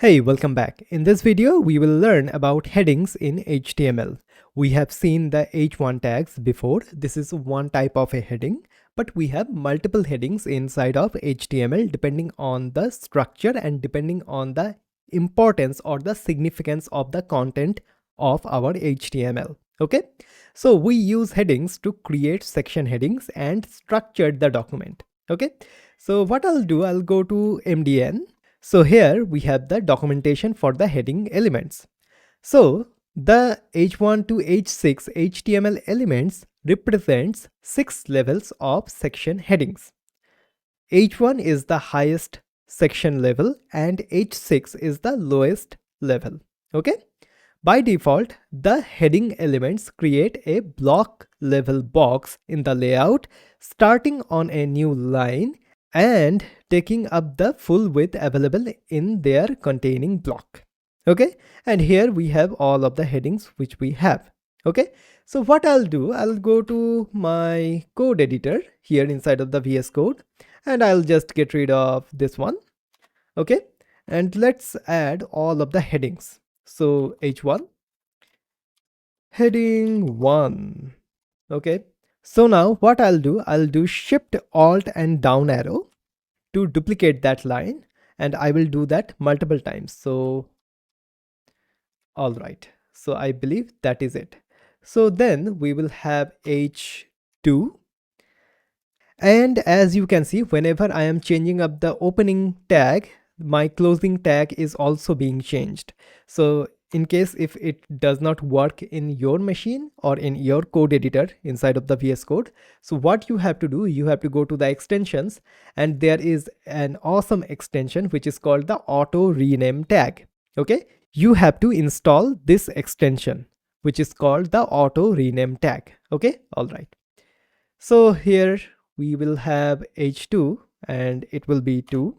Hey, welcome back. In this video, we will learn about headings in HTML. We have seen the H1 tags before. This is one type of a heading, but we have multiple headings inside of HTML depending on the structure and depending on the importance or the significance of the content of our HTML. Okay, so we use headings to create section headings and structure the document. Okay, so what I'll do, I'll go to MDN. So here we have the documentation for the heading elements. So the H1 to H6 HTML elements represents 6 levels of section headings. H1 is the highest section level and H6 is the lowest level. Okay. By default, the heading elements create a block level box in the layout starting on a new line and taking up the full width available in their containing block. Okay, and here we have all of the headings which we have. Okay, so what I'll do, I'll go to my code editor here inside of the VS Code and I'll just get rid of this one. Okay, and let's add all of the headings. So H1, heading 1. Okay, so now what I'll do Shift Alt and down arrow to duplicate that line, and I will do that multiple times. So all right, so I believe that is it. So then we will have H2, and as you can see, whenever I am changing up the opening tag, my closing tag is also being changed. So in case if it does not work in your machine or in your code editor inside of the VS Code, so what you have to do, you have to go to the extensions, and there is an awesome extension which is called the auto rename tag. Okay, you have to install this extension which is called the auto rename tag. Okay, all right. So here we will have H2 and it will be 2.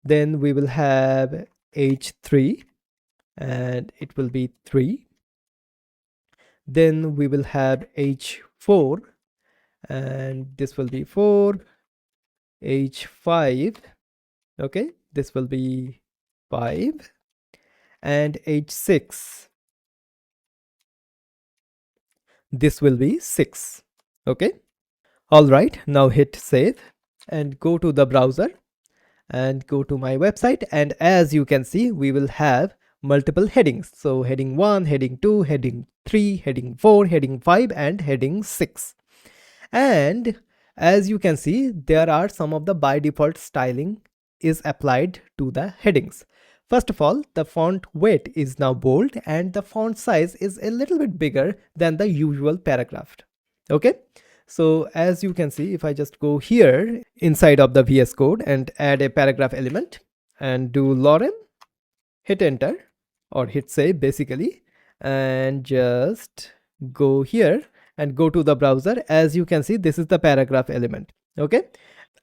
Then we will have H3 and it will be 3. Then we will have H4 and this will be 4. H5, okay, this will be 5, and H6, this will be 6. Okay, all right, now hit save and go to the browser and go to my website, and as you can see, we will have multiple headings. So heading 1, heading 2, heading 3, heading 4, heading 5, and heading 6. And as you can see, there are some of the by default styling is applied to the headings. First of all, the font weight is now bold and the font size is a little bit bigger than the usual paragraph. Okay, so as you can see, if I just go here inside of the VS Code and add a paragraph element and do lorem, hit enter or hit save basically, and just go here and go to the browser. As you can see, this is the paragraph element. Okay,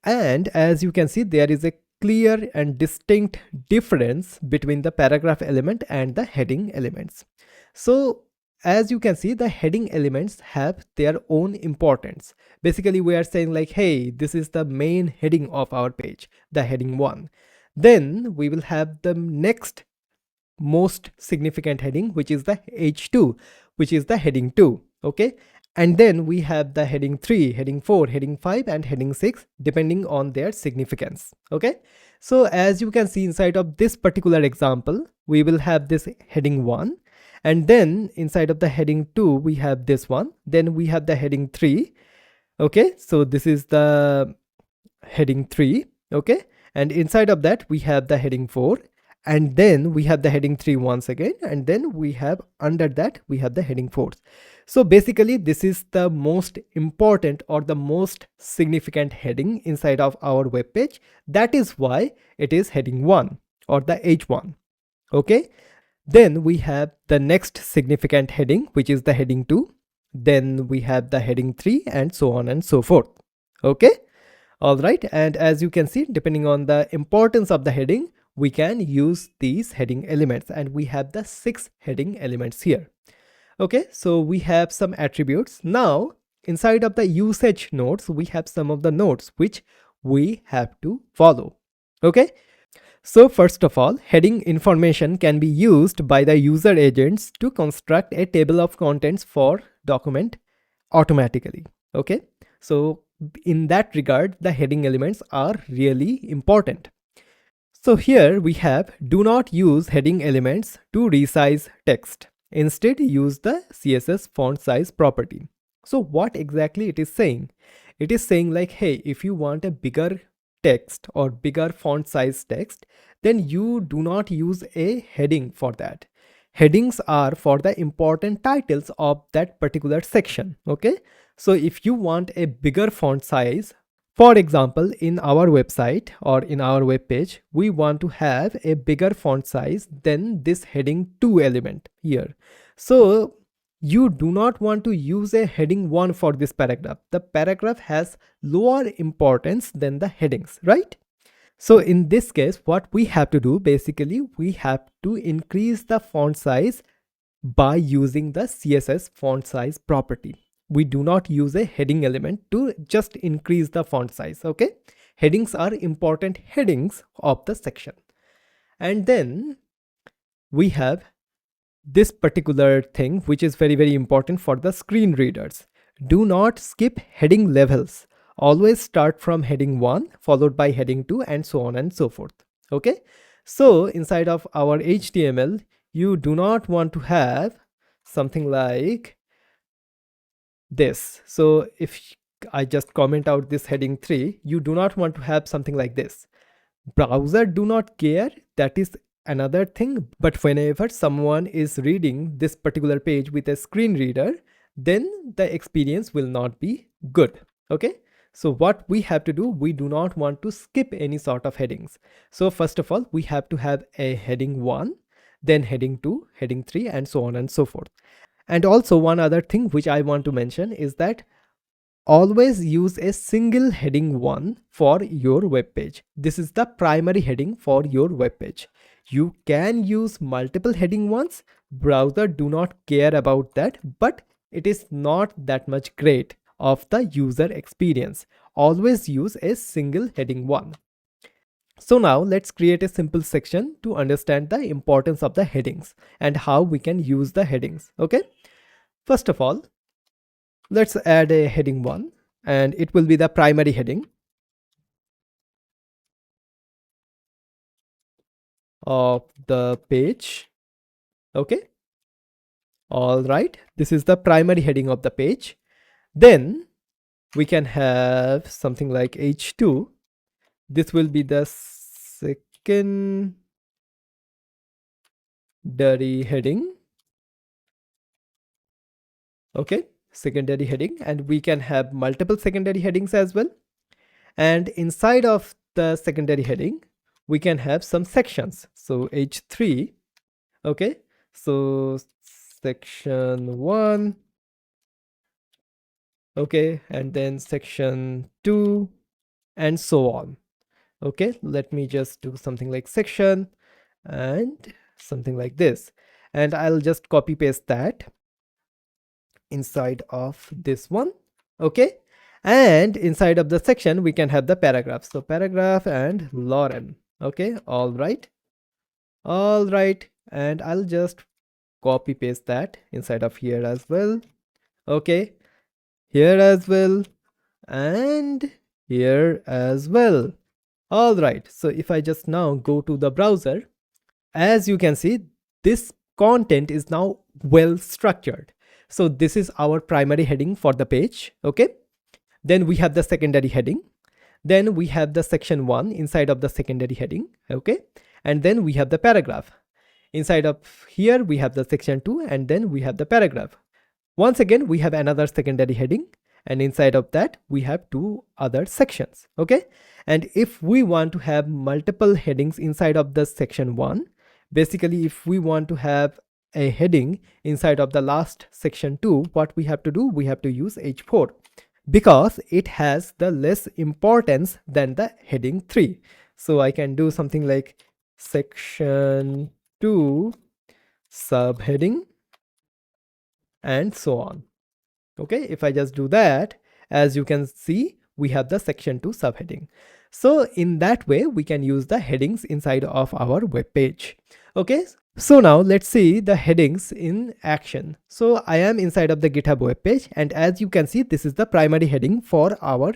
and as you can see, there is a clear and distinct difference between the paragraph element and the heading elements. So as you can see, the heading elements have their own importance. Basically, we are saying like, hey, this is the main heading of our page, the heading 1. Then we will have the next most significant heading, which is the H2, which is the heading 2. Okay, and then we have the heading 3, heading 4, heading 5, and heading 6 depending on their significance. Okay, so as you can see inside of this particular example, we will have this heading 1, and then inside of the heading 2 we have this one, then we have the heading 3. Okay, so this is the heading 3. Okay, and inside of that we have the heading 4, and then we have the heading 3 once again, and then we have under that we have the heading 4. So basically this is the most important or the most significant heading inside of our web page. That is why it is heading 1 or the H1. Okay, then we have the next significant heading, which is the heading 2. Then we have the heading 3, and so on and so forth. Okay, all right, and as you can see, depending on the importance of the heading, we can use these heading elements, and we have the 6 heading elements here. Okay, so we have some attributes. Now inside of the usage nodes, we have some of the nodes which we have to follow. Okay, So first of all, heading information can be used by the user agents to construct a table of contents for document automatically. Okay, so in that regard, the heading elements are really important. So here we have, do not use heading elements to resize text. Instead, use the CSS font size property. So what exactly it is saying? It is saying like, hey, if you want a bigger text or bigger font size text, then you do not use a heading for that. Headings are for the important titles of that particular section. Okay, so if you want a bigger font size, for example, in our website or in our web page, we want to have a bigger font size than this heading 2 element here. So you do not want to use a heading 1 for this paragraph. The paragraph has lower importance than the headings, right? So in this case, what we have to do, basically, we have to increase the font size by using the CSS font size property. We do not use a heading element to just increase the font size. Okay, headings are important headings of the section. And then we have this particular thing which is very important for the screen readers. Do not skip heading levels. Always start from heading 1 followed by heading 2 and so on and so forth. Okay, so inside of our HTML, you do not want to have something like this. So if I just comment out this heading 3, you do not want to have something like this. Browser do not care, that is another thing, but whenever someone is reading this particular page with a screen reader, then the experience will not be good. Okay, so what we have to do, we do not want to skip any sort of headings. So first of all, we have to have a heading 1, then heading 2, heading 3, and so on and so forth. And also one other thing which I want to mention is that always use a single heading 1 for your web page. This is the primary heading for your web page. You can use multiple heading 1s. Browser do not care about that, but it is not that much great of the user experience. Always use a single heading 1. So now let's create a simple section to understand the importance of the headings and how we can use the headings. Okay, first of all, let's add a heading 1 and it will be the primary heading of the page. Okay, all right, this is the primary heading of the page. Then we can have something like h2. This will be the secondary heading. Okay, secondary heading, and we can have multiple secondary headings as well. And inside of the secondary heading, we can have some sections. So h3. Okay, so section 1. Okay, and then section 2 and so on. Okay, let me just do something like section and something like this, and I'll just copy paste that inside of this one. Okay, and inside of the section we can have the paragraph. So paragraph and Lauren. Okay, all right, and I'll just copy paste that inside of here as well. Okay, here as well, and here as well. All right, so if I just now go to the browser, as you can see, this content is now well structured. So this is our primary heading for the page. Okay, then we have the secondary heading, then we have the section 1 inside of the secondary heading. Okay, and then we have the paragraph. Inside of here we have the section 2, and then we have the paragraph. Once again we have another secondary heading, and inside of that we have 2 other sections. Okay, and if we want to have multiple headings inside of the section 1, basically if we want to have a heading inside of the last section 2, what we have to do, we have to use h4 because it has the less importance than the heading 3. So I can do something like section 2 subheading and so on. Okay, if I just do that, as you can see, we have the section 2 subheading. So in that way, we can use the headings inside of our web page. Okay, so now let's see the headings in action. So I am inside of the GitHub web page, and as you can see, this is the primary heading for our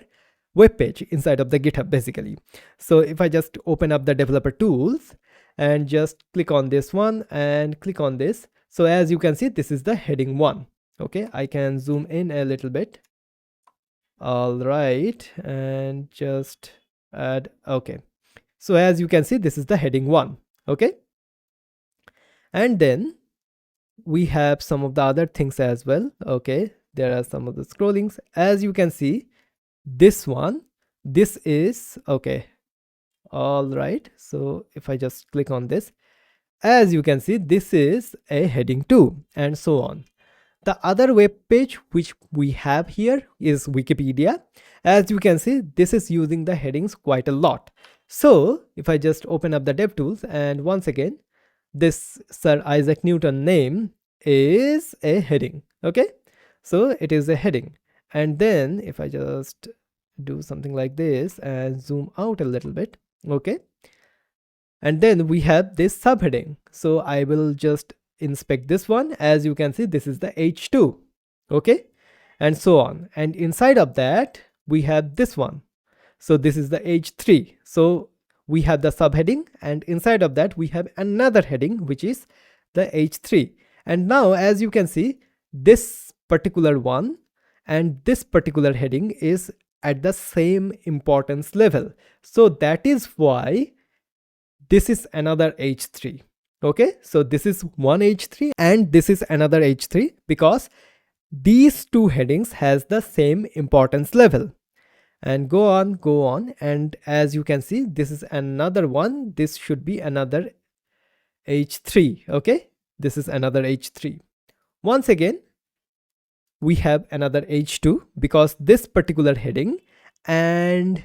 web page inside of the GitHub basically. So if I just open up the developer tools and just click on this one and click on this, so as you can see, this is the heading 1. Okay, I can zoom in a little bit. All right, and just add. Okay, so as you can see, this is the heading 1. Okay, and then we have some of the other things as well. Okay, there are some of the scrollings. As you can see, this one, this is okay. All right, so if I just click on this, as you can see, this is a heading 2, and so on. The other web page which we have here is Wikipedia. As you can see, this is using the headings quite a lot. So if I just open up the DevTools, and once again, this Sir Isaac Newton name is a heading. Okay, so it is a heading. And then if I just do something like this and zoom out a little bit, okay, and then we have this subheading. So I will just inspect this one. As you can see, this is the H2. Okay, and so on. And inside of that, we have this one. So this is the H3. So we have the subheading, and inside of that, we have another heading, which is the H3. And now, as you can see, this particular one and this particular heading is at the same importance level. So that is why this is another H3. Okay, so this is one H3 and this is another H3 because these two headings has the same importance level. And go on, and as you can see, this is another one. This should be another H3. Okay, this is another H3. Once again, we have another H2 because this particular heading and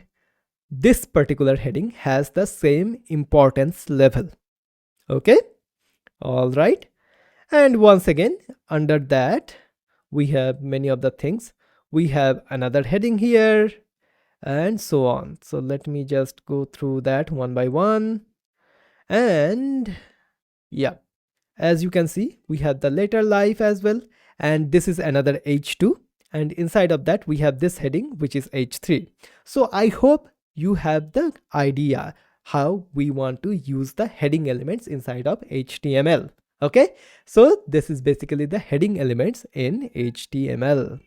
this particular heading has the same importance level. Okay, all right. And once again, under that, we have many of the things. We have another heading here and so on. So let me just go through that one by one. And yeah, as you can see, we have the later life as well. And this is another H2. And inside of that, we have this heading, which is H3. So I hope you have the idea how we want to use the heading elements inside of HTML. Okay, so this is basically the heading elements in HTML.